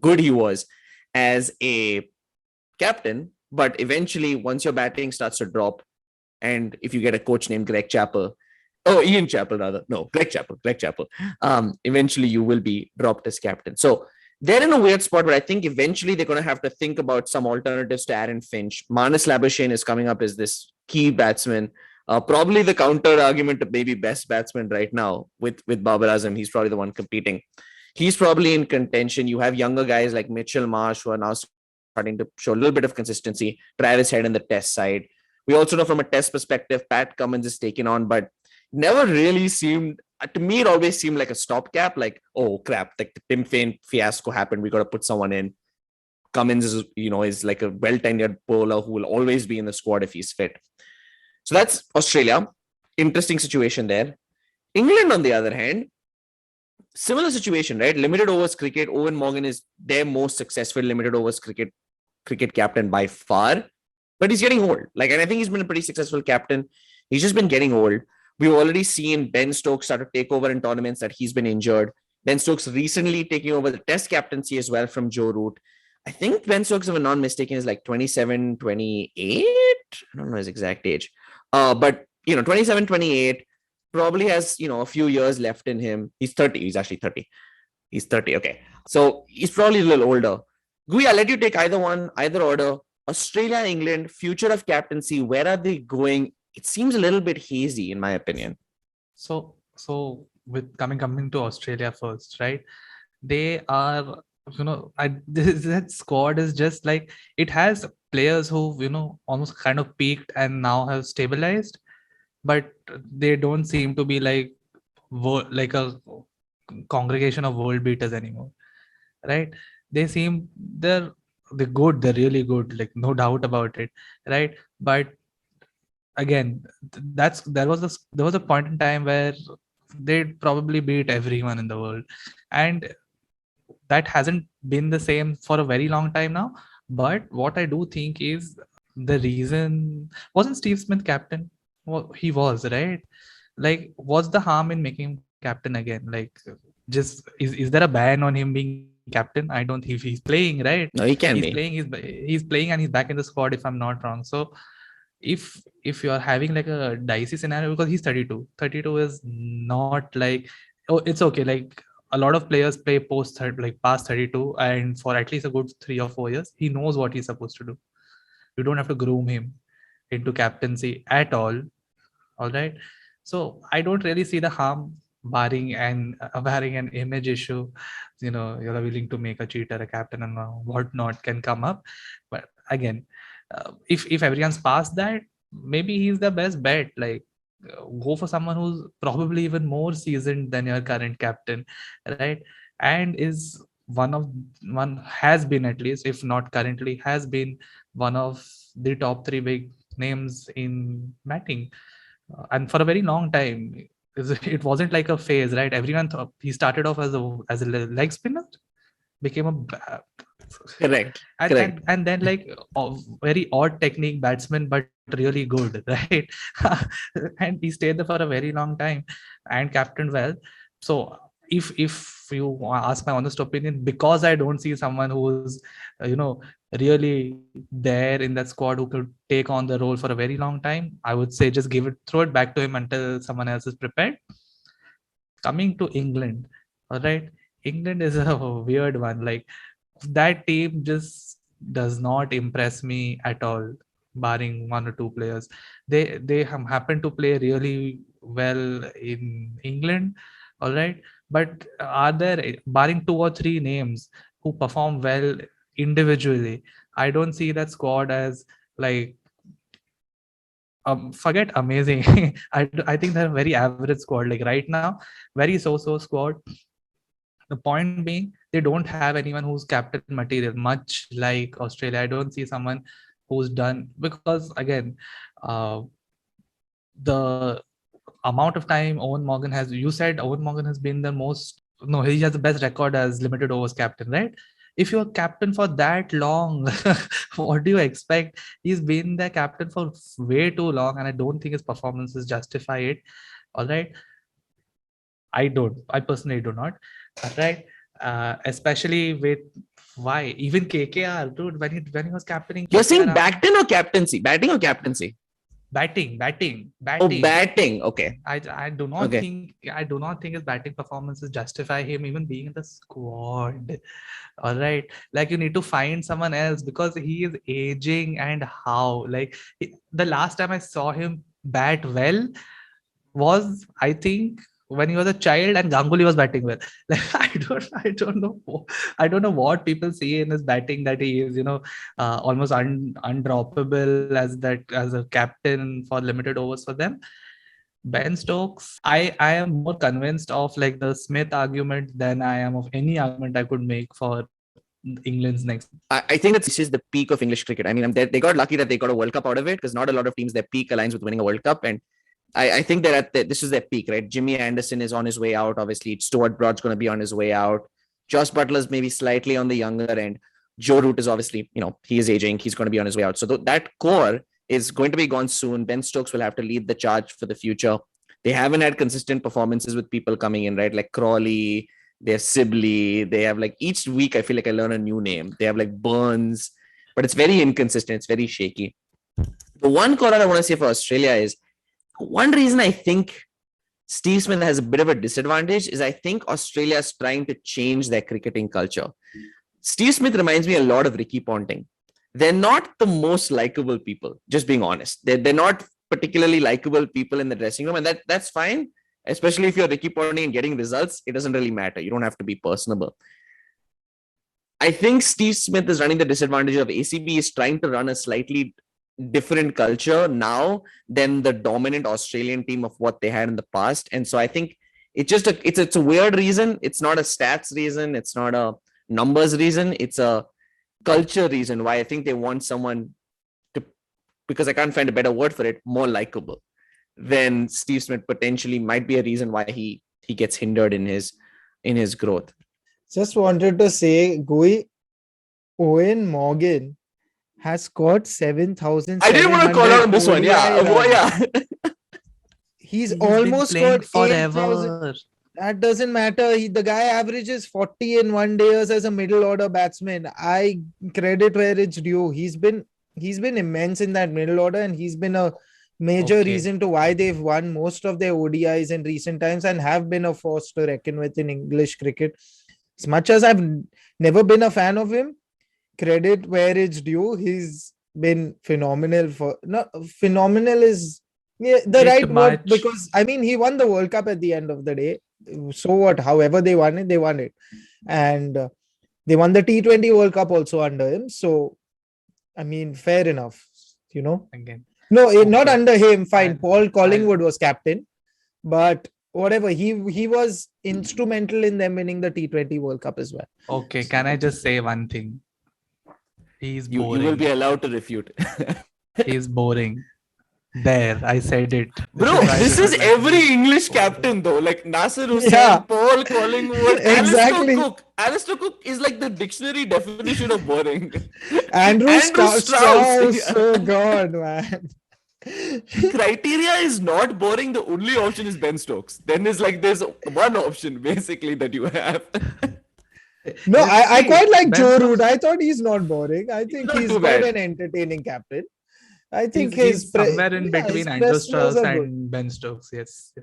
good he was as a captain. But eventually, once your batting starts to drop, and if you get a coach named Greg Chappell, Ian Chappell rather, no, Greg Chappell, eventually you will be dropped as captain. So they're in a weird spot where I think eventually they're going to have to think about some alternatives to Aaron Finch. Marnus Labuschagne is coming up as this key batsman, probably the counter argument to maybe best batsman right now with Babar Azam. He's probably the one competing. He's probably in contention. You have younger guys like Mitchell Marsh who are now starting to show a little bit of consistency. Travis Head in the test side. We also know from a test perspective, Pat Cummins is taken on, but never really seemed, to me, it always seemed like a stopgap. Like, oh crap, like the Tim Paine fiasco happened. We got to put someone in. Cummins is like a well-tenured bowler who will always be in the squad if he's fit. So that's Australia. Interesting situation there. England, on the other hand, similar situation, right? Limited overs cricket. Eoin Morgan is their most successful limited overs cricket captain by far, but he's getting old. And I think he's been a pretty successful captain. He's just been getting old. We've already seen Ben Stokes start to take over in tournaments that he's been injured. Ben Stokes recently taking over the test captaincy as well from Joe Root. I think Ben Stokes, if I'm not mistaken, is like 27, 28. I don't know his exact age. But 27, 28, probably has, a few years left in him. He's 30. He's actually 30. He's 30. Okay. So he's probably a little older. Gui, I'll let you take either one, either order. Australia, England, future of captaincy. Where are they going? It seems a little bit hazy, in my opinion. So with coming to Australia first, right? They are, that squad is just like, it has players who, almost kind of peaked and now have stabilized, but they don't seem to be like a congregation of world beaters anymore, right? They're good, they're really good, like no doubt about it, right? But again, there was a point in time where they'd probably beat everyone in the world, and that hasn't been the same for a very long time now. But what I do think is, the reason wasn't Steve Smith captain. Well, he was, right? Like, what's the harm in making him captain again? Like, just is there a ban on him being captain? I don't think he's playing, right? No, he can be. He's playing and he's back in the squad, if I'm not wrong. So if you're having like a dicey scenario, because he's 32 is not like, oh, it's okay. Like, a lot of players play past 32, and for at least a good 3 or 4 years, he knows what he's supposed to do. You don't have to groom him into captaincy at all. All right. So I don't really see the harm, barring an image issue. You're willing to make a cheater a captain and whatnot can come up. But again, if everyone's past that, maybe he's the best bet. Like, go for someone who's probably even more seasoned than your current captain, right? And is one has been, at least if not currently, has been one of the top three big names in batting, and for a very long time. It wasn't like a phase, right? Everyone thought he started off as a leg spinner, became a Correct. and then like a very odd technique batsman, but really good, right? And he stayed there for a very long time and captained well. So if you ask my honest opinion, because I don't see someone who's really there in that squad who could take on the role for a very long time, I would say just throw it back to him until someone else is prepared. Coming to England, all right, England is a weird one. Like, that team just does not impress me at all, barring one or two players. They happen to play really well in England, all right, but are there, barring two or three names who perform well individually, I don't see that squad as like, forget amazing. I think they're a very average squad. Like right now, very so squad. The point being, they don't have anyone who's captain material, much like Australia. I don't see someone who's done, because again, uh, the amount of time Owen Morgan has, you said Owen Morgan has been the most, no, he has the best record as limited overs captain, right? If you're captain for that long, what do you expect? He's been the captain for way too long, and I don't think his performances justify it. All right. I personally do not. All right. Especially with, why? Even KKR, dude, when he was captaining You're KKR, saying batting or captaincy? Batting or captaincy? batting. Oh, batting. Okay. I do Okay. not think his batting performances justify him even being in the squad. All right, like you need to find someone else because he is aging. And how, like, the last time I saw him bat well was, I think, when he was a child and Ganguly was batting well. Like, I don't know what people see in his batting, that he is, almost undroppable as a captain for limited overs for them. Ben Stokes, I am more convinced of like the Smith argument than I am of any argument I could make for England's next. I think that this is the peak of English cricket. I mean, they got lucky that they got a World Cup out of it, because not a lot of teams, their peak aligns with winning a World Cup. And I think that this is their peak, right? Jimmy Anderson is on his way out. Obviously, Stuart Broad's going to be on his way out. Josh Butler's maybe slightly on the younger end. Joe Root is obviously, he is aging. He's going to be on his way out. So that core is going to be gone soon. Ben Stokes will have to lead the charge for the future. They haven't had consistent performances with people coming in, right? Like Crawley, they have Sibley. They have like each week, I feel like I learn a new name. They have like Burns, but it's very inconsistent. It's very shaky. The one call I want to say for Australia is, one reason I think Steve Smith has a bit of a disadvantage is I think Australia is trying to change their cricketing culture. Steve Smith reminds me a lot of Ricky Ponting. They're not the most likable people, just being honest. They're not particularly likable people in the dressing room, and that's fine. Especially if you're Ricky Ponting and getting results, it doesn't really matter. You don't have to be personable. I think Steve Smith is running the disadvantage of ACB is trying to run a slightly different culture now than the dominant Australian team of what they had in the past. And so I think it's a weird reason. It's not a stats reason. It's not a numbers reason. It's a culture reason why I think they want someone to, because I can't find a better word for it, more likable. Then Steve Smith potentially might be a reason why he gets hindered in his growth. Just wanted to say, Gui, Eoin Morgan has scored 7,000. I didn't want to call out on this one. Yeah. He's almost scored forever. 8,000. That doesn't matter. The guy averages 40 in 1 day as a middle order batsman. I credit where it's due. He's been immense in that middle order, and he's been a major reason to why they've won most of their ODIs in recent times and have been a force to reckon with in English cricket. As much as I've never been a fan of him, credit where it's due. He's been phenomenal. Phenomenal is the right word, because I mean, he won the World Cup at the end of the day. So what? However they won it. And they won the T20 World Cup also under him. So, I mean, fair enough, Again. No, not under him. Fine. Paul Collingwood was captain. But whatever. He was instrumental in them winning the T20 World Cup as well. Okay, can I just say one thing? He's You boring. will be allowed to refute. He's boring. There, I said it. Bro, why I this do is not like every him. English captain though. Like Nasser Hussain, Yeah. Paul Collingwood, Exactly. Alistair Cook. Alistair Cook is like the dictionary definition of boring. Andrew Strauss. Yeah. Oh God, man. Criteria is not boring. The only option is Ben Stokes. Then there's one option basically that you have. No, I See, quite like Ben Joe Stokes- Root. I thought he's not boring. I think not he's too quite bad. an entertaining captain. I think he's somewhere in between his Andrew press flows Strauss are good. and Ben Stokes. Yes.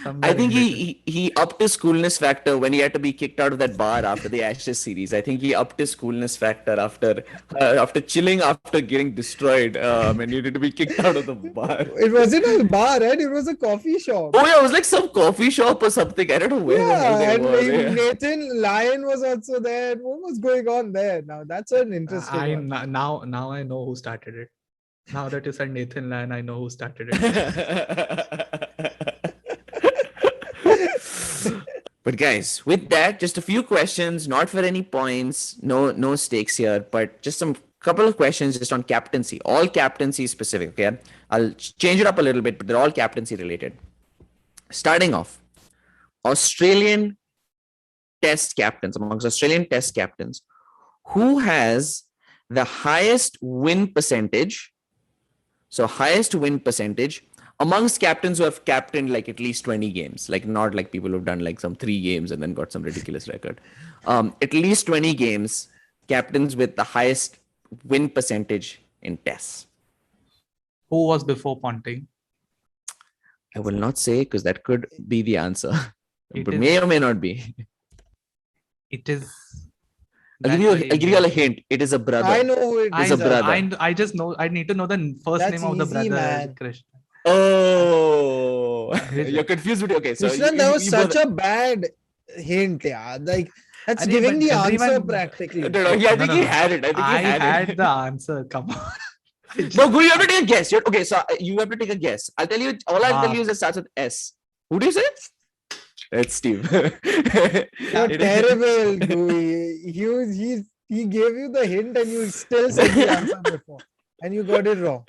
Somewhere I think in between. he upped his coolness factor when he had to be kicked out of that bar after the Ashes series. I think he upped his coolness factor after chilling after getting destroyed and he needed to be kicked out of the bar. It wasn't a bar, right? It was a coffee shop. Oh yeah, it was like some coffee shop or something. I don't know where the hell Yeah, they and were. Yeah. Nathan Lyon was also there. What was going on there? Now that's an interesting one. Now I know who started it. Now that you said Nathan Lyon, I know who started it. But guys, with that, just a few questions, not for any points, no stakes here, but just some couple of questions just on captaincy, all captaincy specific. Okay, I'll change it up a little bit, but they're all captaincy related. Starting off, Australian Test captains, amongst Australian Test captains, who has the highest win percentage? So highest win percentage amongst captains who have captained like at least 20 games, like not like people who've done like some 3 games and then got some ridiculous record. At least 20 games, captains with the highest win percentage in tests. Who was before Ponting? I will not say because that could be the answer, It but is- may or may not be. It is. I'll give you all a hint. It is a brother. I know who it I, He's a is. brother. I just know. I need to know the first That's name of the easy, brother. man. Krishna. Oh, Who is you're it? confused with it. Okay, so Krishnan, that was such a bad hint, yeah. Like that's Arey, giving but the answer everyone- practically. No, yeah, I think No, he no. had it. I think I he had had it. the answer. Come on. No, Guru, you have to take a guess. Okay, so you have to take a guess. I'll tell you. All I'll tell Wow. you is it starts with S. Who do you say? It's Steve. You're terrible, Gooey. He gave you the hint and you still said the answer before. And you got it wrong.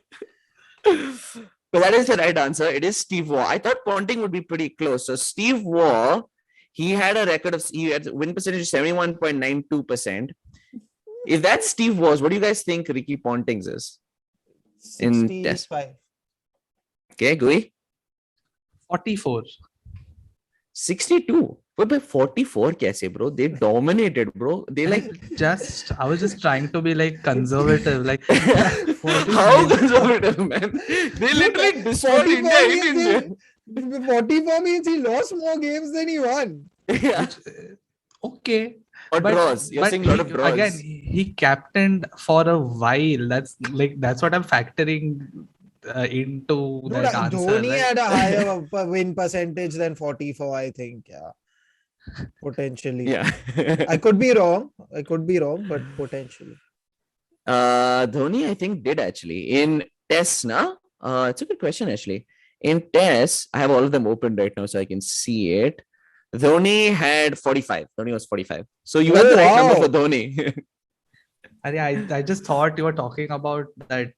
But that is the right answer. It is Steve Waugh. I thought Ponting would be pretty close. So Steve Waugh, he had a record of he had win percentage of 71.92%. If that's Steve Waugh's, what do you guys think Ricky Ponting's is? In test. 65. Okay, Gui? 44. 62. But 44 kaise, bro? They dominated, bro. They like I was just trying to be like conservative. Like how conservative, man? They literally destroyed 44 India in means India. 44 means he lost more games than he won. Yeah. okay. Or draws. You're saying a lot of draws. Again, he captained for a while. That's what I'm factoring into Dude, that answer. Dhoni right? had a higher win percentage than 44, I think. Yeah. Potentially. Yeah. I could be wrong, but potentially. Dhoni, I think, did actually. In tests, na? It's a good question, actually. In tests, I have all of them open right now so I can see it. Dhoni had 45. Dhoni was 45. So you had the right number for Dhoni. I just thought you were talking about that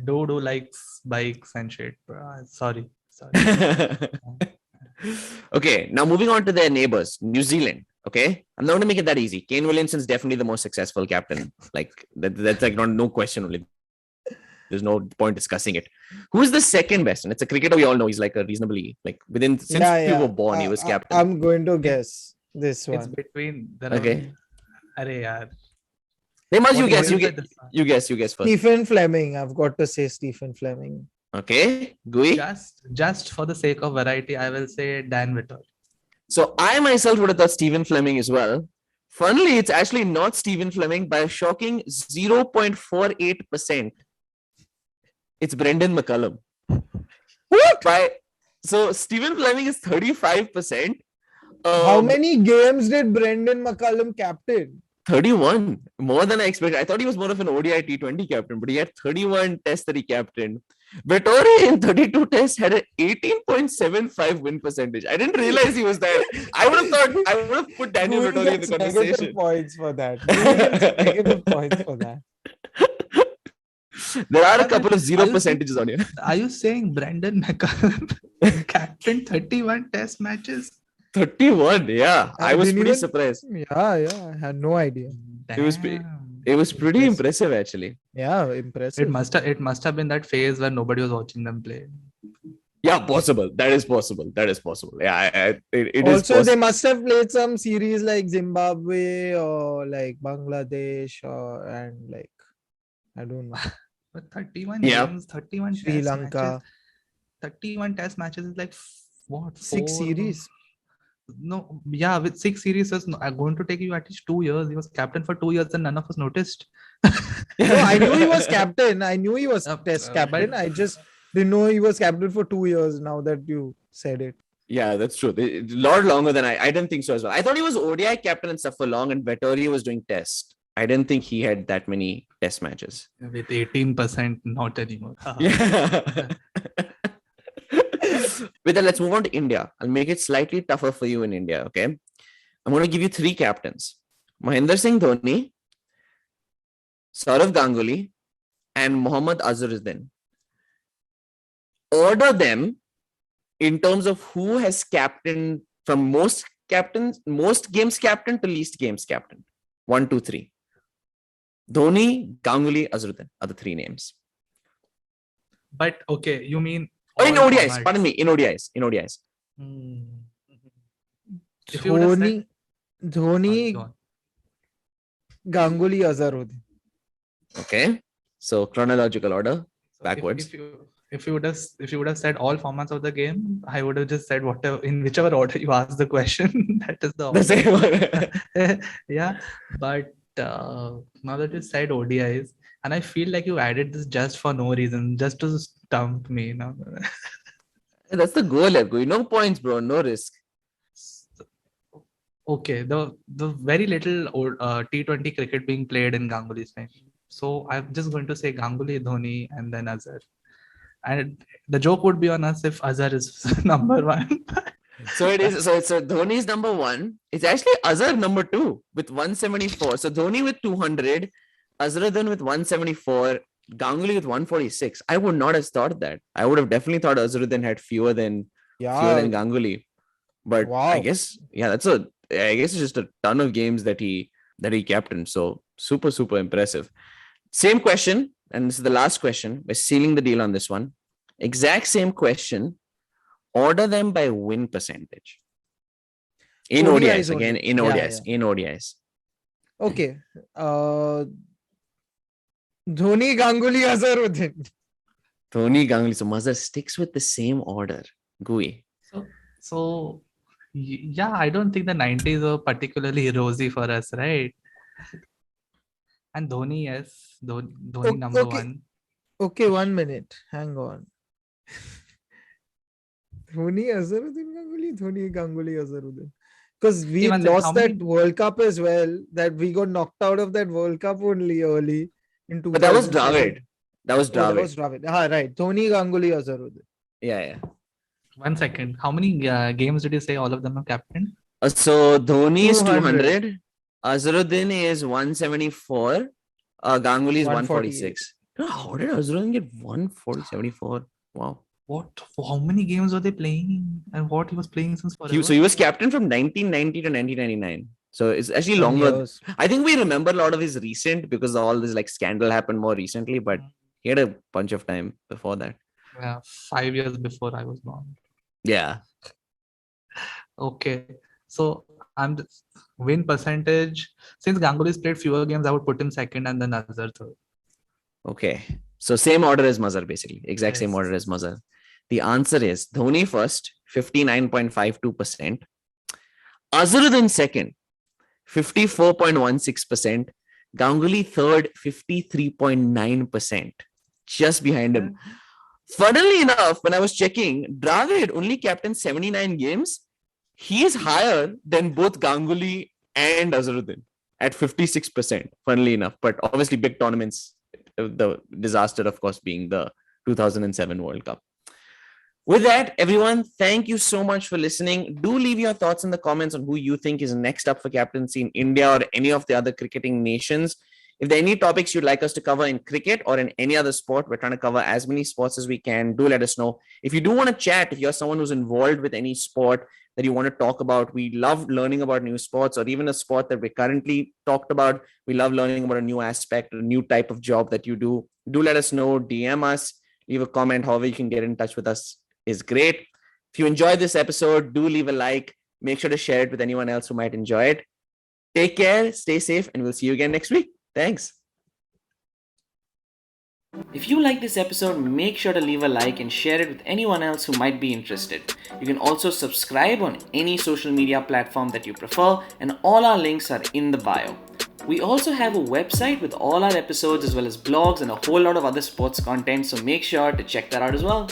dude who likes bikes and shit. Sorry. Okay, now moving on to their neighbors, New Zealand. Okay, I'm not going to make it that easy. Kane Williamson's definitely the most successful captain. Like that's like no question. Only there's no point discussing it. Who's the second best? And it's a cricketer we all know. He's like a reasonably since we were born, he was captain. I'm going to guess this It's one. between. Okay. Yaar. You guess first. Stephen Fleming. I've got to say Stephen Fleming. Okay, Gui. Just for the sake of variety, I will say Dan Whittle. So I myself would have thought Stephen Fleming as well. Funnily, it's actually not Stephen Fleming by a shocking 0.48%. It's Brendan McCullum. What? So Stephen Fleming is 35%. How many games did Brendan McCullum captain? 31. More than I expected. I thought he was more of an ODI T20 captain, but he had 31 tests that he captained. Vettori in 32 tests had an 18.75 win percentage. I didn't realize he was that. I would have put Daniel Gooey Vettori in the gets negative conversation. points for that. Gooey gets negative points for that. There are a Yeah, couple but of zero are you saying- percentages on here. Are you saying Brandon McCullum captain 31 test matches? 31, yeah. I was didn't pretty even- surprised. Yeah. I had no idea. It was Damn. It was pretty Impressive. impressive, actually. Yeah, impressive. It must have been that phase where nobody was watching them play. Yeah, possible. That is possible. Yeah, it is Also, possible. they must have played some series like Zimbabwe or like Bangladesh and like I don't know, But 31 Yeah. games, 31 Sri test Lanka. matches. 31 test matches is like what? 6 4? series. No, yeah, with 6 series is going to take you at least 2 years. He was captain for 2 years and none of us noticed. No, I knew he was captain. I knew he was But- test captain. I just didn't know he was captain for 2 years. Now that you said it. Yeah, that's true. A lot longer than I didn't think so as well. I thought he was ODI captain and stuff for long, and Vettori was doing test. I didn't think he had that many test matches. With 18%, not anymore. Yeah. With that, let's move on to India. I'll make it slightly tougher for you in India, okay? I'm going to give you 3 captains. Mahendra Singh Dhoni, Saurav Ganguly, and Mohammad Azharuddin. Order them in terms of who has captained from most games captain to least games captain. 1, 2, 3. Dhoni, Ganguly, Azharuddin are the 3 names. But okay, you mean Oh, in all ODIs, formats. pardon me, in ODIs. Hmm. If you would have said- Dhoni, Go on. Ganguly, Azharuddin. Okay. So chronological order. So Backwards. If you would have said all formats of the game, I would have just said whatever in whichever order you asked the question. That is the The same one. yeah. But now that you said ODIs, and I feel like you added this just for no reason, just to stump me. Now, That's the goal, Ergo. No points, bro. No risk. okay, the very little T20 cricket being played in Ganguly's time. So I'm just going to say Ganguly, Dhoni, and then Azhar. And the joke would be on us if Azhar is number 1. So it is. So Dhoni is number 1. It's actually Azhar number 2 with 174. So Dhoni with 200, Azharuddin with 174, Ganguly with 146. I would not have thought that. I would have definitely thought Azharuddin had fewer than Ganguly. But Wow. I guess it's just a ton of games that he captained. So super impressive. Same question, and this is the last question. We're sealing the deal on this one. Exact same question. Order them by win percentage. In ODIs, only. again, in Yeah, ODIs, in ODIs. Okay. Dhoni, Ganguly, Azharuddin. Dhoni, Ganguly. So Mazhar sticks with the same order. Gooey. So yeah, I don't think the 90s were particularly rosy for us, right? And Dhoni, yes, Dhoni number Okay. 1. Okay, 1 minute. Hang on. Dhoni, Azharuddin, Ganguly, Dhoni, Ganguly, Azharuddin. Because we Even then, how lost that many- World Cup as well. That we got knocked out of that World Cup only early in 2007. But that was Dravid. That was Oh, that Dravid. was Dravid. Right. Dhoni, Ganguly, Azharuddin. Yeah. 1 second. How many games did you say all of them are captain? So Dhoni is 200. 200. Azharuddin is 174. Ganguly is 148. 146. How did Azharuddin get 174? Wow. What? How many games were they playing? And what he was playing since forever? He was captain from 1990 to 1999. So it's actually 10 longer. years. I think we remember a lot of his recent because all this like scandal happened more recently, but he had a bunch of time before that. Yeah, 5 years before I was born. Yeah. Okay, so I'm just win percentage. Since Ganguly's played fewer games, I would put him second and then Azhar third. Okay. So same order as Mazhar, basically. Exact same Yes. order as Mazhar. The answer is Dhoni first, 59.52%. Azharuddin second, 54.16%. Ganguly third, 53.9%. Just behind him. Funnily enough, when I was checking, Dravid only captained 79 games. He is higher than both Ganguly and Azharuddin at 56%, funnily enough. But obviously, big tournaments, the disaster, of course, being the 2007 World Cup. With that, everyone, thank you so much for listening. Do leave your thoughts in the comments on who you think is next up for captaincy in India or any of the other cricketing nations. If there are any topics you'd like us to cover in cricket or in any other sport, we're trying to cover as many sports as we can. Do let us know. If you do want to chat, if you're someone who's involved with any sport that you want to talk about, we love learning about new sports or even a sport that we currently talked about. We love learning about a new aspect, a new type of job that you do. Do let us know, DM us, leave a comment, however you can get in touch with us is great. If you enjoyed this episode, do leave a like. Make sure to share it with anyone else who might enjoy it. Take care, stay safe, and we'll see you again next week. Thanks. If you like this episode, make sure to leave a like and share it with anyone else who might be interested. You can also subscribe on any social media platform that you prefer, and all our links are in the bio. We also have a website with all our episodes as well as blogs and a whole lot of other sports content, so make sure to check that out as well.